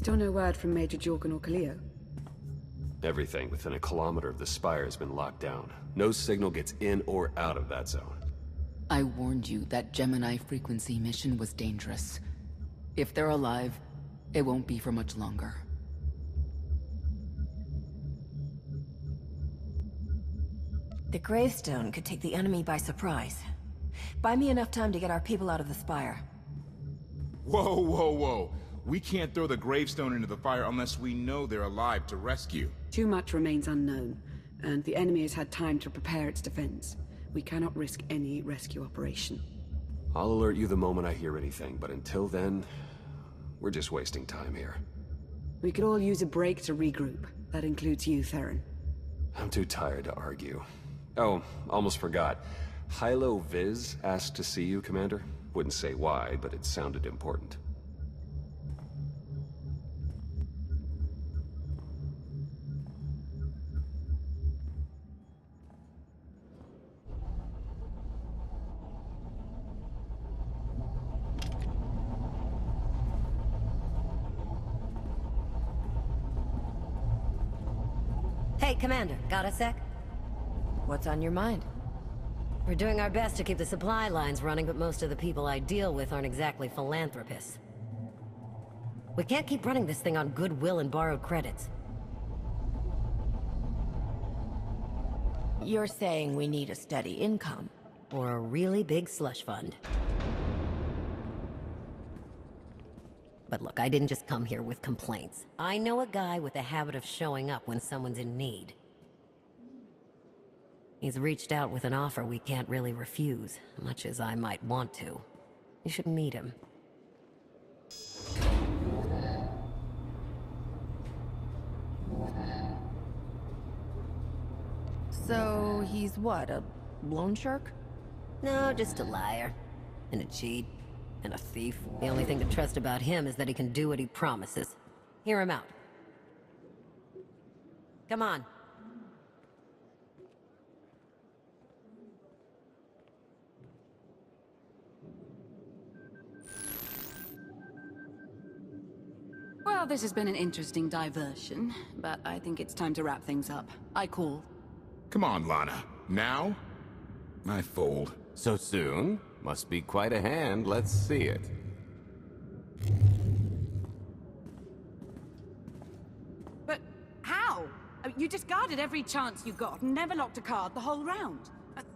Still no word from Major Jorgan or Kaliyo? Everything within a kilometer of the spire has been locked down. No signal gets in or out of that zone. I warned you that Gemini frequency mission was dangerous. If they're alive, it won't be for much longer. The gravestone could take the enemy by surprise. Buy me enough time to get our people out of the spire. Whoa, whoa, whoa. We can't throw the gravestone into the fire unless we know they're alive to rescue. Too much remains unknown, and the enemy has had time to prepare its defense. We cannot risk any rescue operation. I'll alert you the moment I hear anything, but until then, we're just wasting time here. We could all use a break to regroup. That includes you, Theron. I'm too tired to argue. Oh, almost forgot. Hylo Viz asked to see you, Commander. Wouldn't say why, but it sounded important. Hey, Commander, got a sec? What's on your mind? We're doing our best to keep the supply lines running, but most of the people I deal with aren't exactly philanthropists. We can't keep running this thing on goodwill and borrowed credits. You're saying we need a steady income. Or a really big slush fund. But look, I didn't just come here with complaints. I know a guy with a habit of showing up when someone's in need. He's reached out with an offer we can't really refuse, much as I might want to. You should meet him. So, he's what, a loan shark? No, just a liar. And a cheat. And a thief. The only thing to trust about him is that he can do what he promises. Hear him out. Come on. Well, this has been an interesting diversion, but I think it's time to wrap things up. I call. Come on, Lana. Now? I fold. So soon? Must be quite a hand. Let's see it. But how? I mean, you discarded every chance you got and never locked a card the whole round.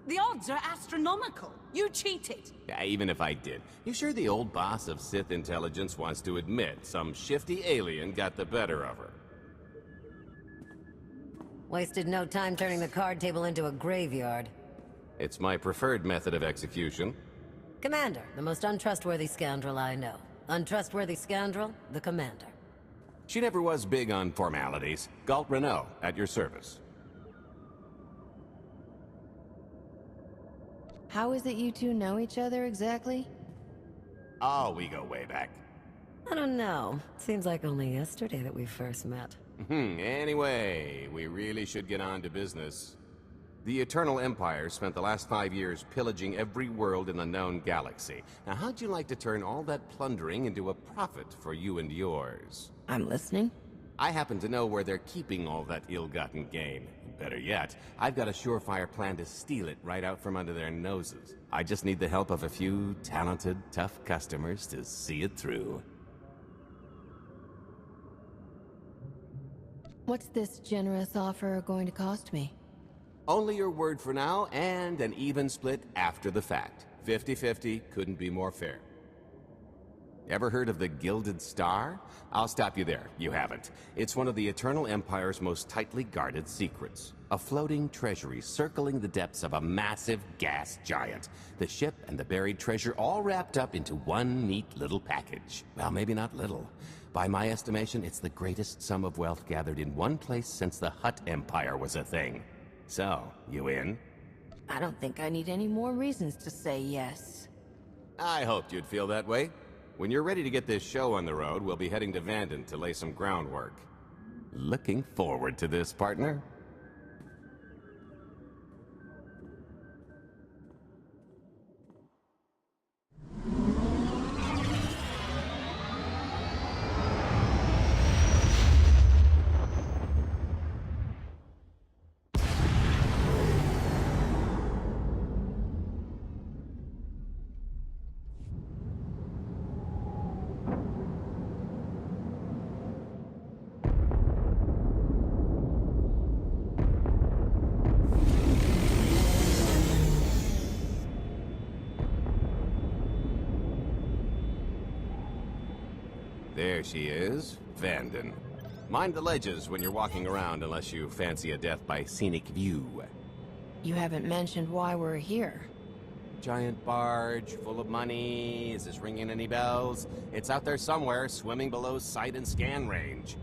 The odds are astronomical. You cheated. Yeah, even if I did. You sure the old boss of Sith intelligence wants to admit some shifty alien got the better of her? Wasted no time turning the card table into a graveyard. It's my preferred method of execution. Commander, the most untrustworthy scoundrel I know. Untrustworthy scoundrel, the Commander. She never was big on formalities. Galt Renault, at your service. How is it you two know each other exactly? Oh, we go way back. I don't know. Seems like only yesterday that we first met. Anyway, we really should get on to business. The Eternal Empire spent the last 5 years pillaging every world in the known galaxy. Now, how'd you like to turn all that plundering into a profit for you and yours? I'm listening. I happen to know where they're keeping all that ill-gotten gain. Better yet, I've got a surefire plan to steal it right out from under their noses. I just need the help of a few talented, tough customers to see it through. What's this generous offer going to cost me? Only your word for now, and an even split after the fact. 50-50, couldn't be more fair. Ever heard of the Gilded Star? I'll stop you there. You haven't. It's one of the Eternal Empire's most tightly guarded secrets. A floating treasury circling the depths of a massive gas giant. The ship and the buried treasure all wrapped up into one neat little package. Well, maybe not little. By my estimation, it's the greatest sum of wealth gathered in one place since the Hutt Empire was a thing. So, you in? I don't think I need any more reasons to say yes. I hoped you'd feel that way. When you're ready to get this show on the road, we'll be heading to Vanden to lay some groundwork. Looking forward to this, partner. There she is, Vanden. Mind the ledges when you're walking around unless you fancy a death by scenic view. You haven't mentioned why we're here. Giant barge, full of money. Is this ringing any bells? It's out there somewhere, swimming below sight and scan range.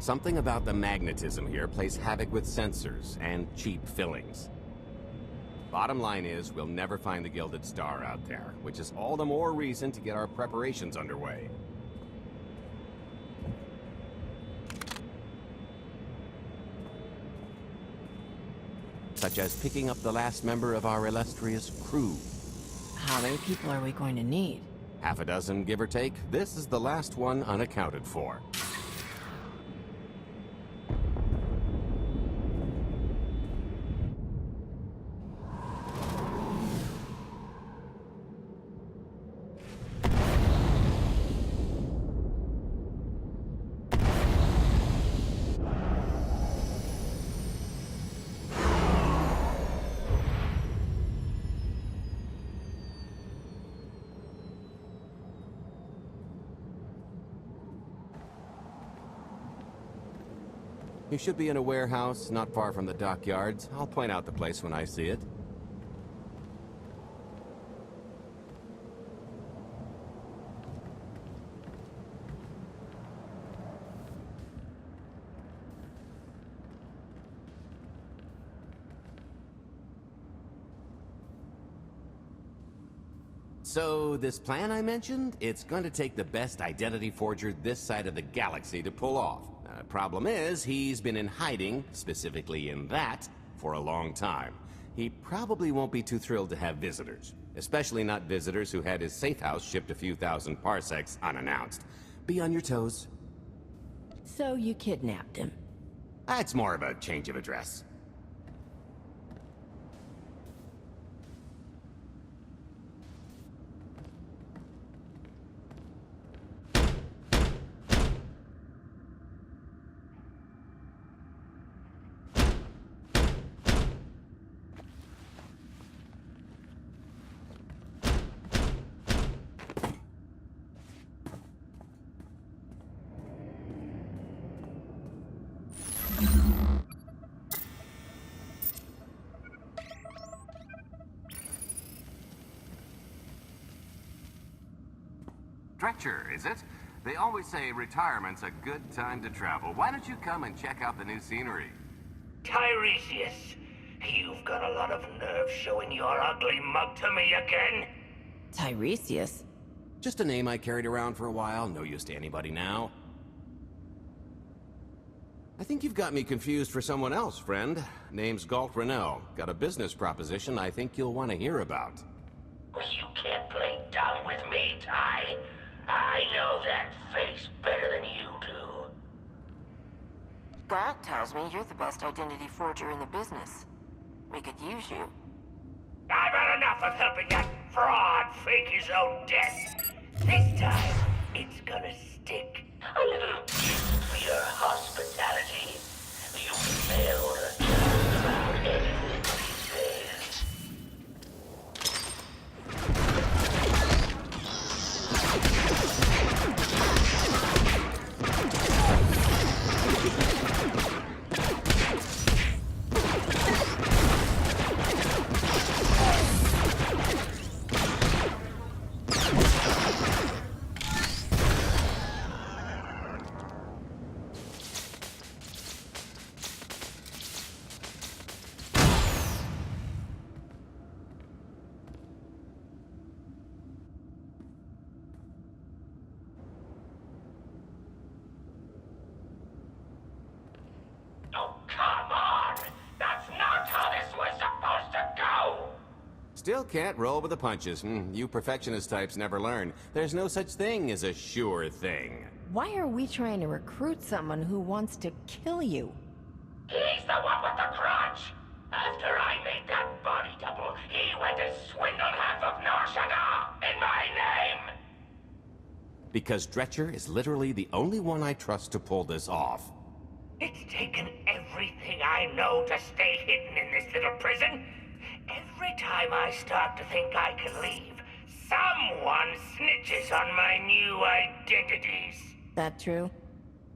Something about the magnetism here plays havoc with sensors and cheap fillings. Bottom line is, we'll never find the Gilded Star out there, which is all the more reason to get our preparations underway. Such as picking up the last member of our illustrious crew. How many people are we going to need? Half a dozen, give or take. This is the last one unaccounted for. You should be in a warehouse not far from the dockyards. I'll point out the place when I see it. So, this plan I mentioned, it's going to take the best identity forger this side of the galaxy to pull off. Problem is, he's been in hiding, specifically in that, for a long time. He probably won't be too thrilled to have visitors. Especially not visitors who had his safe house shipped a few thousand parsecs unannounced. Be on your toes. So you kidnapped him. It's more of a change of address. Stretcher, is it? They always say retirement's a good time to travel. Why don't you come and check out the new scenery? Tiresias, you've got a lot of nerve showing your ugly mug to me again. Tiresias? Just a name I carried around for a while, no use to anybody now. I think you've got me confused for someone else, friend. Name's Galt Renell. Got a business proposition I think you'll want to hear about. You can't play dumb with me, Ty. I know that face better than you do. That tells me you're the best identity forger in the business. We could use you. I've had enough of helping that fraud fake his own death. This time, it's gonna stick. A little gift for your hospitality. You failed just about anything these days. Still can't roll with the punches. You perfectionist types never learn. There's no such thing as a sure thing. Why are we trying to recruit someone who wants to kill you? He's the one with the crutch. After I made that body double, he went and swindled half of Norshana in my name. Because Dretcher is literally the only one I trust to pull this off. It's taken everything I know to stay hidden in this little prison. Every time I start to think I can leave, someone snitches on my new identities. That true?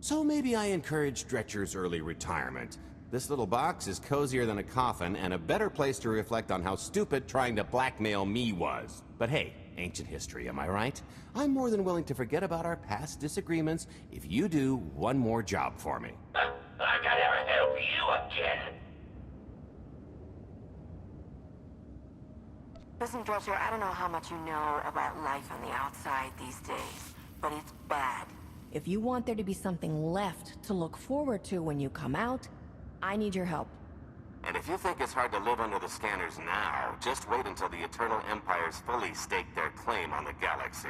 So maybe I encourage Dretcher's early retirement. This little box is cozier than a coffin and a better place to reflect on how stupid trying to blackmail me was. But hey, ancient history, am I right? I'm more than willing to forget about our past disagreements if you do one more job for me. I gotta help you again. Listen, Dretcher, I don't know how much you know about life on the outside these days, but it's bad. If you want there to be something left to look forward to when you come out, I need your help. And if you think it's hard to live under the scanners now, just wait until the Eternal Empires fully stake their claim on the galaxy.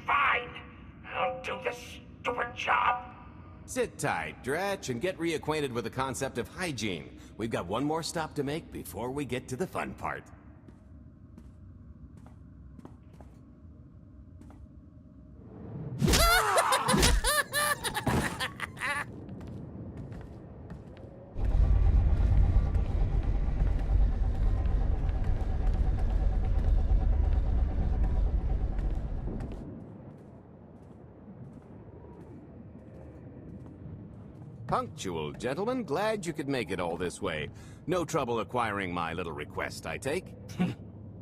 Fine. I'll do this stupid job. Sit tight, Dretch, and get reacquainted with the concept of hygiene. We've got one more stop to make before we get to the fun part. Punctual, gentlemen. Glad you could make it all this way. No trouble acquiring my little request, I take?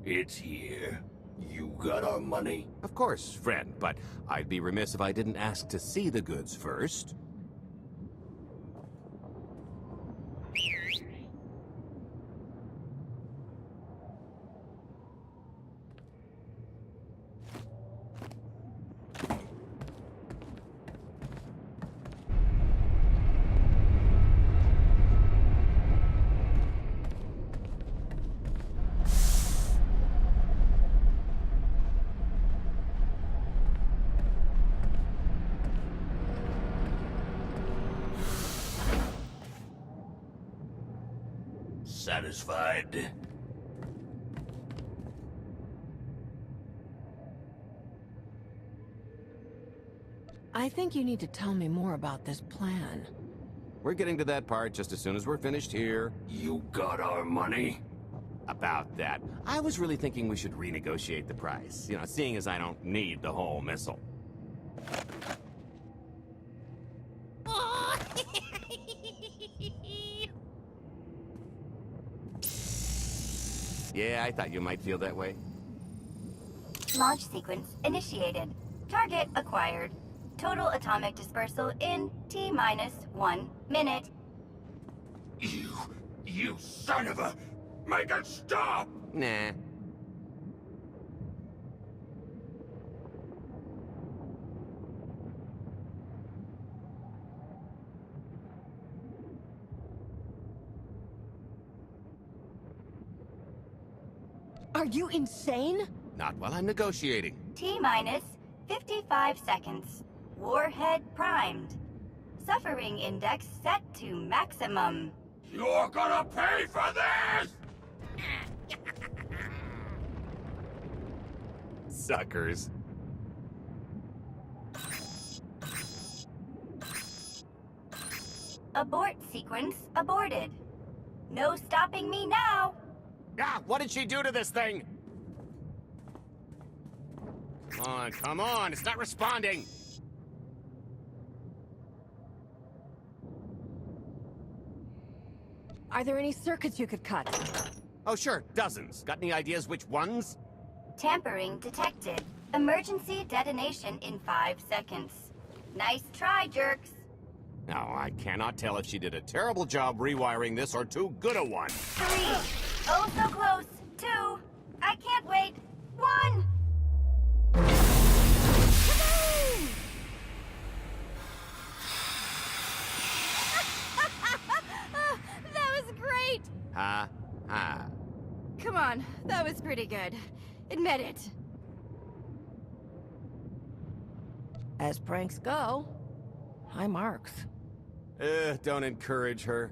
It's here. You got our money? Of course, friend, but I'd be remiss if I didn't ask to see the goods first. Satisfied? I think you need to tell me more about this plan. We're getting to that part just as soon as we're finished here. You got our money? About that, I was really thinking we should renegotiate the price. You know, seeing as I don't need the whole missile. Yeah, I thought you might feel that way. Launch sequence initiated. Target acquired. Total atomic dispersal in T-1 minute. You son of a... Make it stop! Nah. Are you insane? Not while I'm negotiating. T-minus 55 seconds. Warhead primed. Suffering index set to maximum. You're gonna pay for this! Suckers. Abort sequence aborted. No stopping me now. Ah, what did she do to this thing? Come on, it's not responding. Are there any circuits you could cut? Oh, sure, dozens. Got any ideas which ones? Tampering detected. Emergency detonation in 5 seconds. Nice try, jerks. No, I cannot tell if she did a terrible job rewiring this or too good a one. 3. Oh, so close. 2. I can't wait. 1. That was great! Ha, ha. Come on, that was pretty good. Admit it. As pranks go. high marks. Don't encourage her.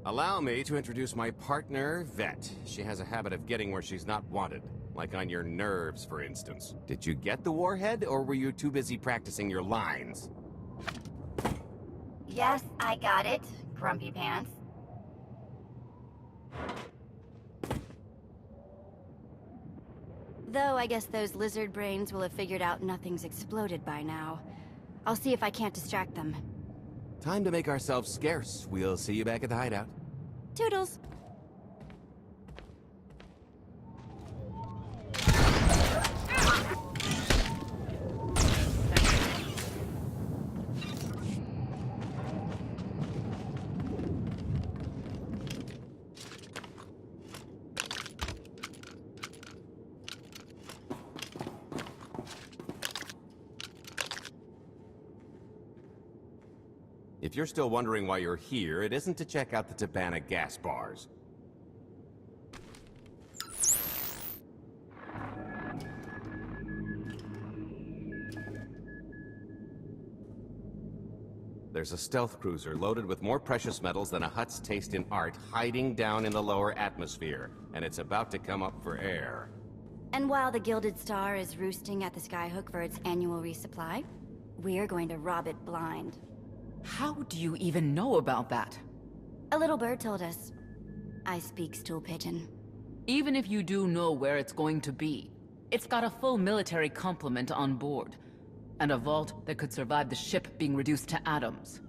Allow me to introduce my partner, Vet. She has a habit of getting where she's not wanted. Like on your nerves, for instance. Did you get the warhead, or were you too busy practicing your lines? Yes, I got it, Grumpy Pants. Though I guess those lizard brains will have figured out nothing's exploded by now. I'll see if I can't distract them. Time to make ourselves scarce. We'll see you back at the hideout. Toodles! If you're still wondering why you're here, it isn't to check out the Tabana gas bars. There's a stealth cruiser loaded with more precious metals than a hut's taste in art hiding down in the lower atmosphere, and it's about to come up for air. And while the Gilded Star is roosting at the Skyhook for its annual resupply, we're going to rob it blind. How do you even know about that? A little bird told us. I speak stool pigeon. Even if you do know where it's going to be, it's got a full military complement on board. And a vault that could survive the ship being reduced to atoms.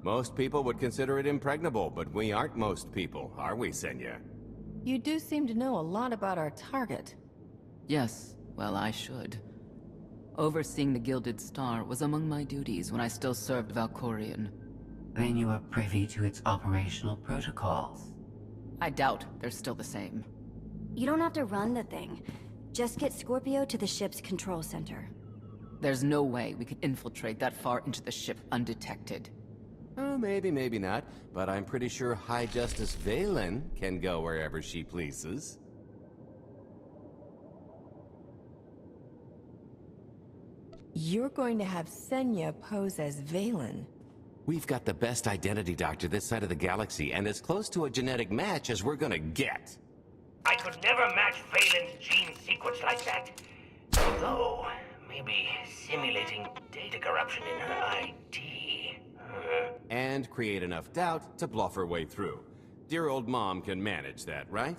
Most people would consider it impregnable, but we aren't most people, are we, Senya? You do seem to know a lot about our target. Yes, well, I should. Overseeing the Gilded Star was among my duties when I still served Valkorion. Then you are privy to its operational protocols. I doubt they're still the same. You don't have to run the thing. Just get Scorpio to the ship's control center. There's no way we could infiltrate that far into the ship undetected. Oh, maybe, maybe not. But I'm pretty sure High Justice Valen can go wherever she pleases. You're going to have Senya pose as Valen. We've got the best identity doctor this side of the galaxy, and as close to a genetic match as we're gonna get. I could never match Valen's gene sequence like that. Although, maybe simulating data corruption in her ID. And create enough doubt to bluff her way through. Dear old mom can manage that, right?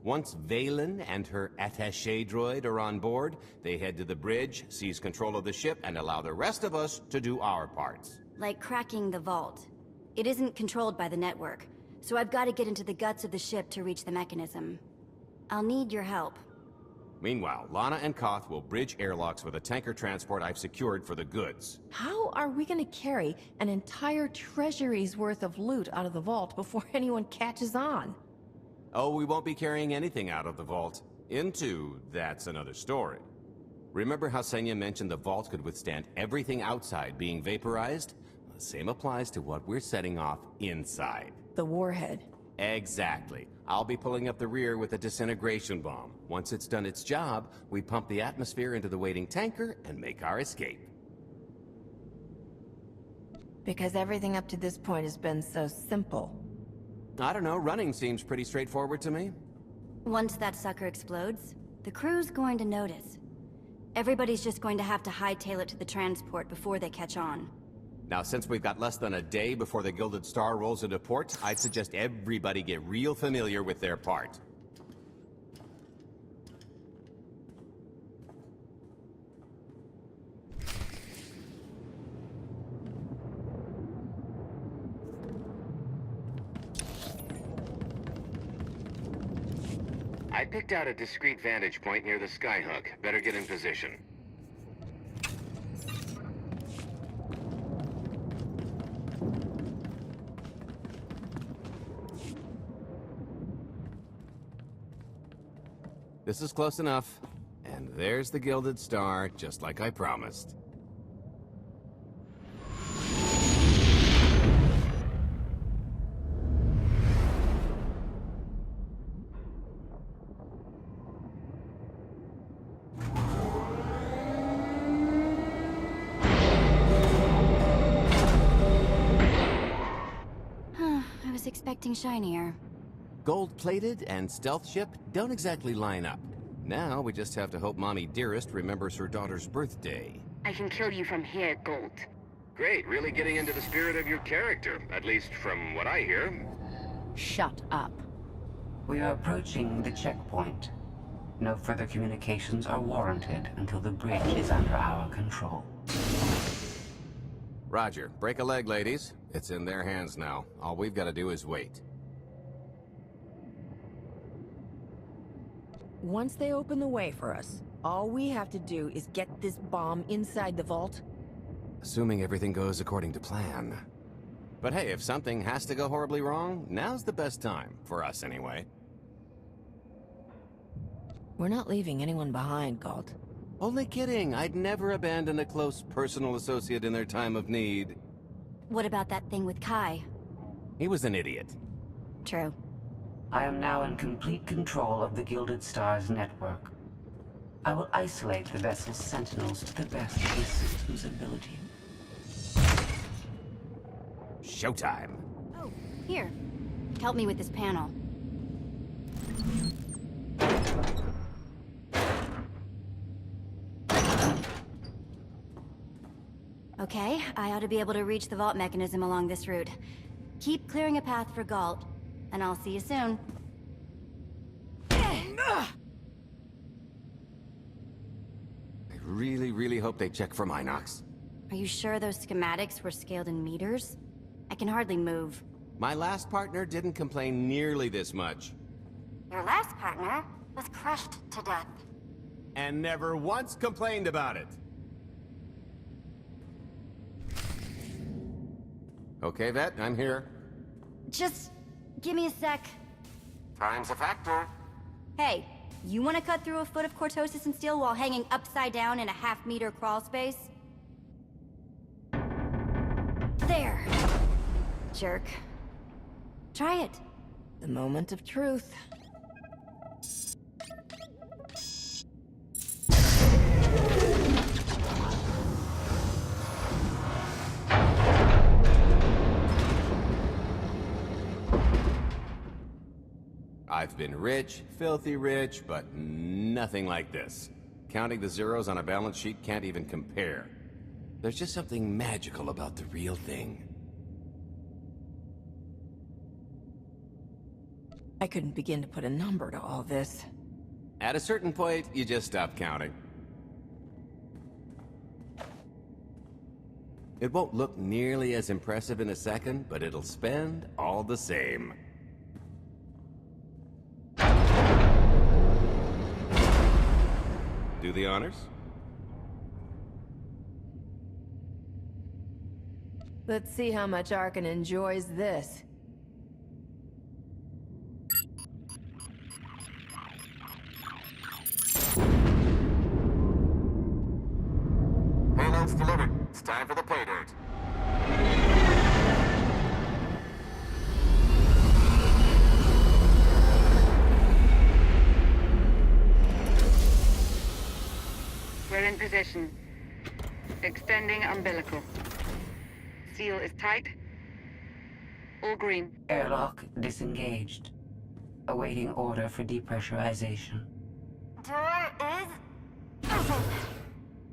Once Valen and her attaché droid are on board, they head to the bridge, seize control of the ship, and allow the rest of us to do our parts. Like cracking the vault. It isn't controlled by the network, so I've got to get into the guts of the ship to reach the mechanism. I'll need your help. Meanwhile, Lana and Koth will bridge airlocks with a tanker transport I've secured for the goods. How are we going to carry an entire treasury's worth of loot out of the vault before anyone catches on? Oh, we won't be carrying anything out of the vault. That's another story. Remember how Senya mentioned the vault could withstand everything outside being vaporized? The same applies to what we're setting off inside. The warhead. Exactly. I'll be pulling up the rear with a disintegration bomb. Once it's done its job, we pump the atmosphere into the waiting tanker and make our escape. Because everything up to this point has been so simple. I don't know, running seems pretty straightforward to me. Once that sucker explodes, the crew's going to notice. Everybody's just going to have to hightail it to the transport before they catch on. Now, since we've got less than a day before the Gilded Star rolls into port, I'd suggest everybody get real familiar with their part. I picked out a discreet vantage point near the skyhook. Better get in position. This is close enough. And there's the Gilded Star, just like I promised. expecting shinier. Gold-plated and stealth ship don't exactly line up. Now we just have to hope Mommy Dearest remembers her daughter's birthday. I can kill you from here, Gold. Great, really getting into the spirit of your character, at least from what I hear. Shut up. We are approaching the checkpoint. No further communications are warranted until the bridge is under our control. Roger. Break a leg, ladies. It's in their hands now. All we've got to do is wait. Once they open the way for us, all we have to do is get this bomb inside the vault. Assuming everything goes according to plan. But hey, if something has to go horribly wrong, now's the best time. For us, anyway. We're not leaving anyone behind, Galt. Only kidding. I'd never abandon a close personal associate in their time of need. What about that thing with Kai? He was an idiot. True. I am now in complete control of the Gilded Stars network. I will isolate the vessel's sentinels to the best of the system's ability. Showtime. Oh, here. Help me with this panel. Okay, I ought to be able to reach the vault mechanism along this route. Keep clearing a path for Galt, and I'll see you soon. I really hope they check for Minox. Are you sure those schematics were scaled in meters? I can hardly move. My last partner didn't complain nearly this much. Your last partner was crushed to death. And never once complained about it. Okay, Vet, I'm here. Just give me a sec. Time's a factor. Hey, you want to cut through a foot of cortosis and steel while hanging upside down in a half-meter crawl space? There. Jerk. Try it. The moment of truth. I've been rich, filthy rich, but nothing like this. Counting the zeros on a balance sheet can't even compare. There's just something magical about the real thing. I couldn't begin to put a number to all this. At a certain point, you just stop counting. It won't look nearly as impressive in a second, but it'll spend all the same. Do the honors? Let's see how much Arkan enjoys this. Payload's delivered. It's time for the pay dirt. We're in position. Extending umbilical. Seal is tight. All green. Airlock disengaged. Awaiting order for depressurization. Door is...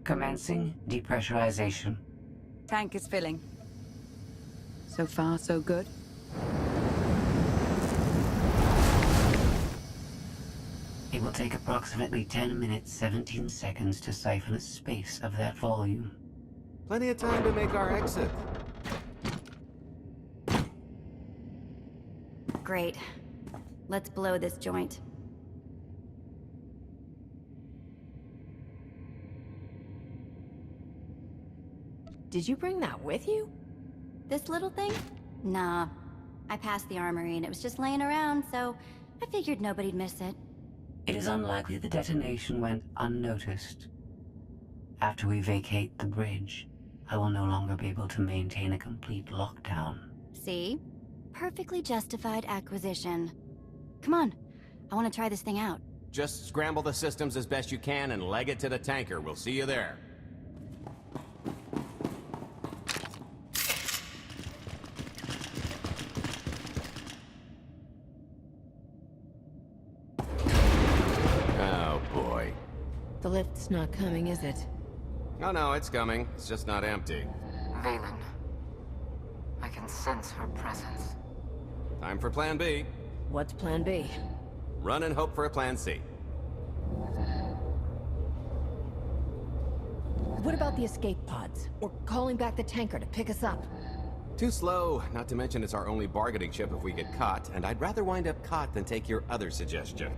Commencing depressurization. Tank is filling. So far, so good. It will take approximately 10 minutes, 17 seconds to siphon a space of that volume. Plenty of time to make our exit. Great. Let's blow this joint. Did you bring that with you? This little thing? Nah. I passed the armory and it was just laying around, so I figured nobody'd miss it. It is unlikely the detonation went unnoticed. After we vacate the bridge, I will no longer be able to maintain a complete lockdown. See? Perfectly justified acquisition. Come on. I want to try this thing out. Just scramble the systems as best you can and leg it to the tanker. We'll see you there. The lift's not coming, is it? Oh no, it's coming. It's just not empty. Valen. I can sense her presence. Time for Plan B. What's Plan B? Run and hope for a Plan C. What about the escape pods? Or calling back the tanker to pick us up? Too slow, not to mention it's our only bargaining chip if we get caught, and I'd rather wind up caught than take your other suggestion.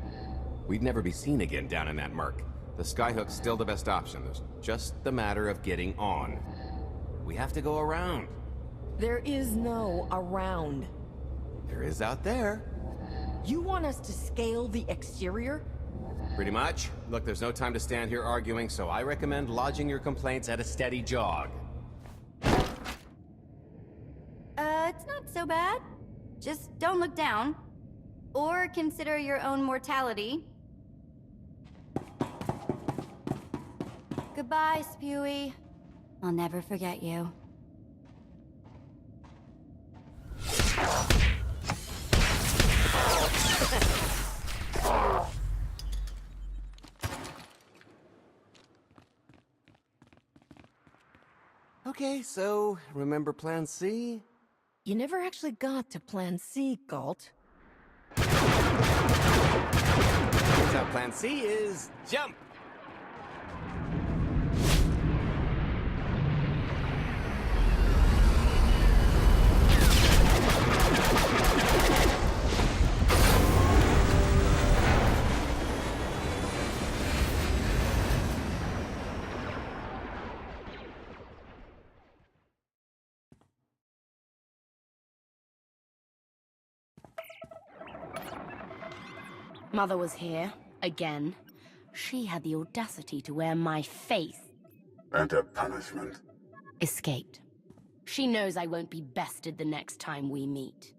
We'd never be seen again down in that murk. The skyhook's still the best option. It's just the matter of getting on. We have to go around. There is no around. There is out there. You want us to scale the exterior? Pretty much. Look, there's no time to stand here arguing, so I recommend lodging your complaints at a steady jog. It's not so bad. Just don't look down. Or consider your own mortality. Goodbye, Spewy. I'll never forget you. Okay, so remember Plan C? You never actually got to Plan C, Galt. Turns out Plan C is jump! Mother was here, again. She had the audacity to wear my face. And a punishment? Escaped. She knows I won't be bested the next time we meet.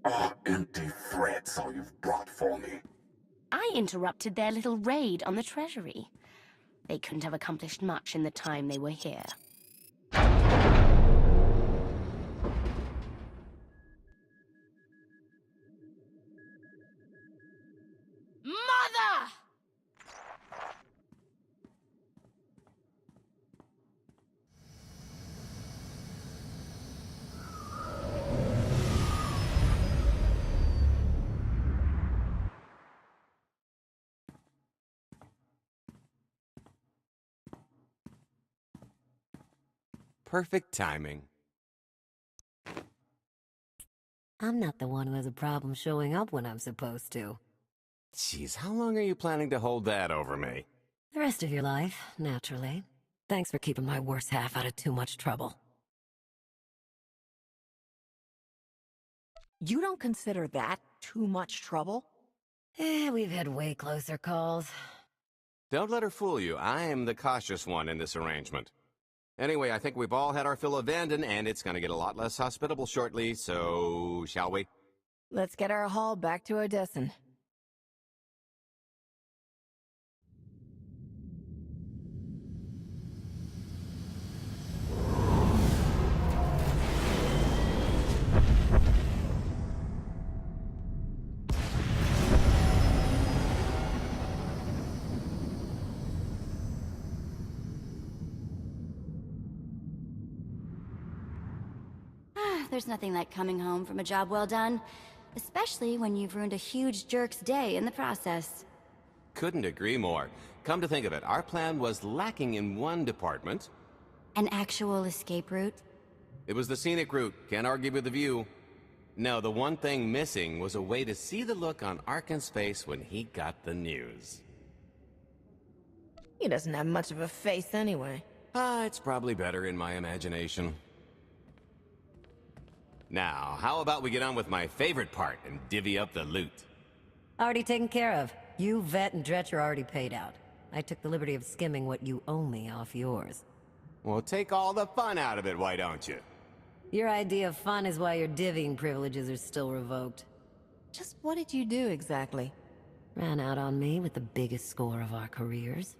Are empty threats all you've brought for me? I interrupted their little raid on the treasury. They couldn't have accomplished much in the time they were here. Mother! Perfect timing. I'm not the one who has a problem showing up when I'm supposed to. Jeez, how long are you planning to hold that over me? The rest of your life, naturally. Thanks for keeping my worse half out of too much trouble. You don't consider that too much trouble? We've had way closer calls. Don't let her fool you. I am the cautious one in this arrangement. Anyway, I think we've all had our fill of Vanden, and it's gonna get a lot less hospitable shortly, so shall we? Let's get our haul back to Odessan. There's nothing like coming home from a job well done. Especially when you've ruined a huge jerk's day in the process. Couldn't agree more. Come to think of it, our plan was lacking in one department. An actual escape route? It was the scenic route. Can't argue with the view. No, the one thing missing was a way to see the look on Arkan's face when he got the news. He doesn't have much of a face anyway. It's probably better in my imagination. Now, how about we get on with my favorite part and divvy up the loot? Already taken care of. You, Vet, and Dretch are already paid out. I took the liberty of skimming what you owe me off yours. Well, take all the fun out of it, why don't you? Your idea of fun is why your divvying privileges are still revoked. Just what did you do exactly? Ran out on me with the biggest score of our careers.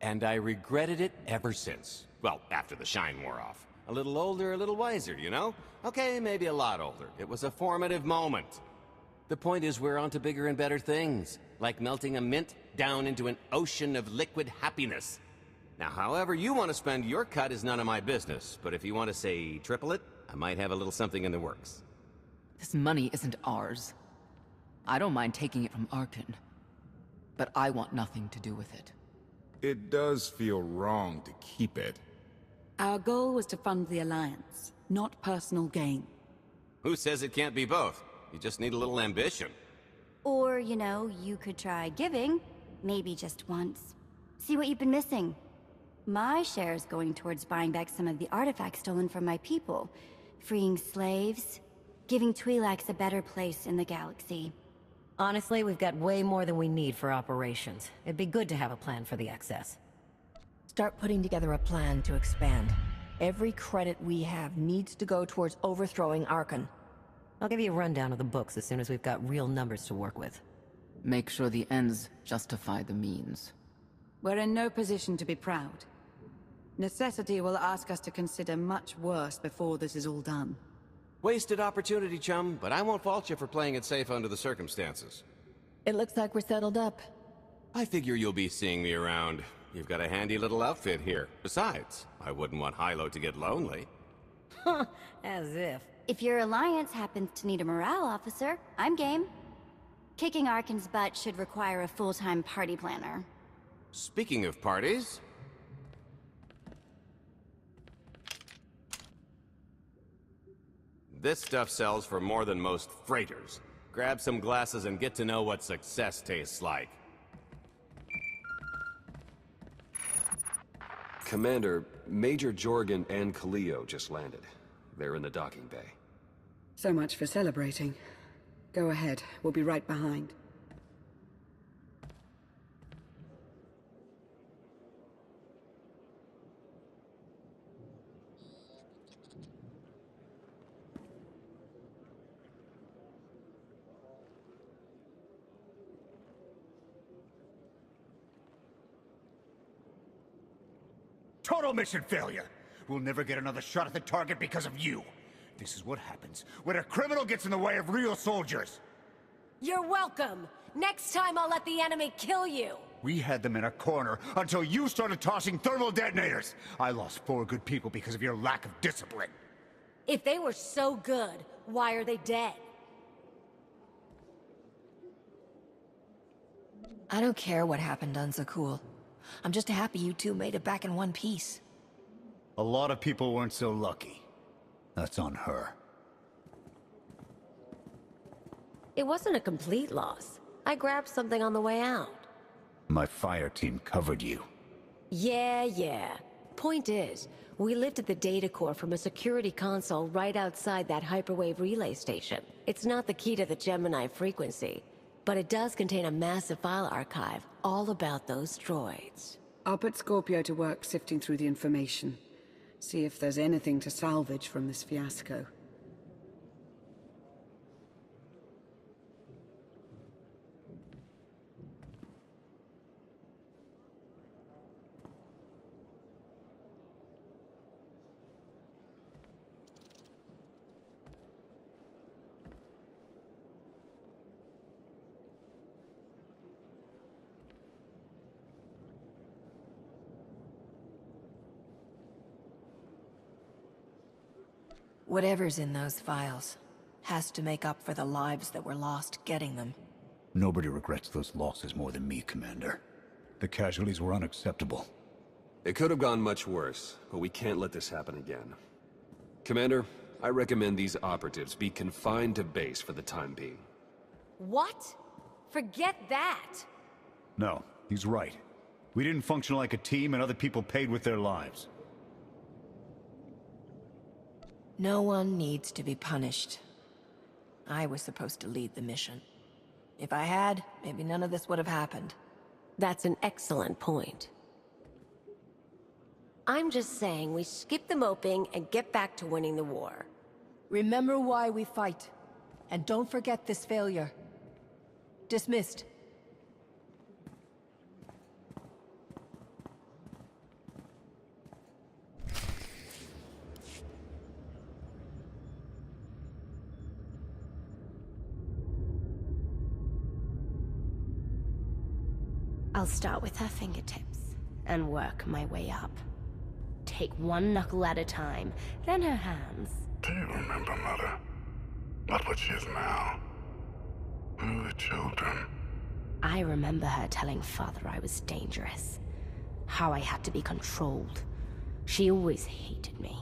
And I regretted it ever since. Well, after the shine wore off. A little older, a little wiser, you know? Okay, maybe a lot older. It was a formative moment. The point is we're on to bigger and better things, like melting a mint down into an ocean of liquid happiness. Now, however you want to spend your cut is none of my business, but if you want to say triple it, I might have a little something in the works. This money isn't ours. I don't mind taking it from Arkan, but I want nothing to do with it. It does feel wrong to keep it. Our goal was to fund the Alliance, not personal gain. Who says it can't be both? You just need a little ambition. Or, you know, you could try giving. Maybe just once. See what you've been missing. My share is going towards buying back some of the artifacts stolen from my people. Freeing slaves. Giving Twi'leks a better place in the galaxy. Honestly, we've got way more than we need for operations. It'd be good to have a plan for the excess. Start putting together a plan to expand. Every credit we have needs to go towards overthrowing Arkan. I'll give you a rundown of the books as soon as we've got real numbers to work with. Make sure the ends justify the means. We're in no position to be proud. Necessity will ask us to consider much worse before this is all done. Wasted opportunity, chum, but I won't fault you for playing it safe under the circumstances. It looks like we're settled up. I figure you'll be seeing me around. You've got a handy little outfit here. Besides, I wouldn't want Hilo to get lonely. As if. If your alliance happens to need a morale officer, I'm game. Kicking Arkan's butt should require a full-time party planner. Speaking of parties... This stuff sells for more than most freighters. Grab some glasses and get to know what success tastes like. Commander, Major Jorgan and Kaliyo just landed. They're in the docking bay. So much for celebrating. Go ahead, we'll be right behind. Total mission failure! We'll never get another shot at the target because of you. This is what happens when a criminal gets in the way of real soldiers. You're welcome. Next time I'll let the enemy kill you. We had them in a corner until you started tossing thermal detonators. I lost 4 good people because of your lack of discipline. If they were so good, why are they dead? I don't care what happened on Zakul. I'm just happy you two made it back in one piece. A lot of people weren't so lucky. That's on her. It wasn't a complete loss. I grabbed something on the way out. My fire team covered you. Yeah. Point is, we lifted the data core from a security console right outside that hyperwave relay station. It's not the key to the Gemini frequency, but it does contain a massive file archive all about those droids. I'll put Scorpio to work sifting through the information. See if there's anything to salvage from this fiasco. Whatever's in those files has to make up for the lives that were lost getting them. Nobody regrets those losses more than me, Commander. The casualties were unacceptable. It could have gone much worse, but we can't let this happen again. Commander, I recommend these operatives be confined to base for the time being. What? Forget that! No, he's right. We didn't function like a team and other people paid with their lives. No one needs to be punished. I was supposed to lead the mission. If I had, maybe none of this would have happened. That's an excellent point. I'm just saying we skip the moping and get back to winning the war. Remember why we fight. And don't forget this failure. Dismissed. I'll start with her fingertips and work my way up. Take one knuckle at a time, then her hands. Do you remember, Mother? Not what she is now. Who are the children? I remember her telling Father I was dangerous. How I had to be controlled. She always hated me.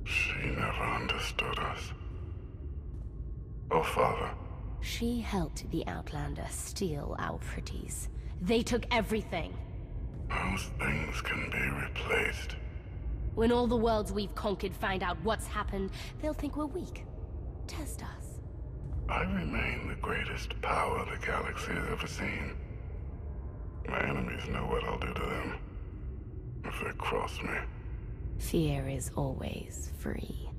She never understood us. Oh, Father. She helped the Outlander steal our pretties. They took everything. Those things can be replaced. When all the worlds we've conquered find out what's happened, they'll think we're weak. Test us. I remain the greatest power the galaxy has ever seen. My enemies know what I'll do to them if they cross me. Fear is always free.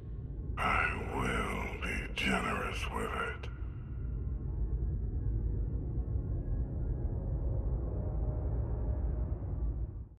I will be generous with it.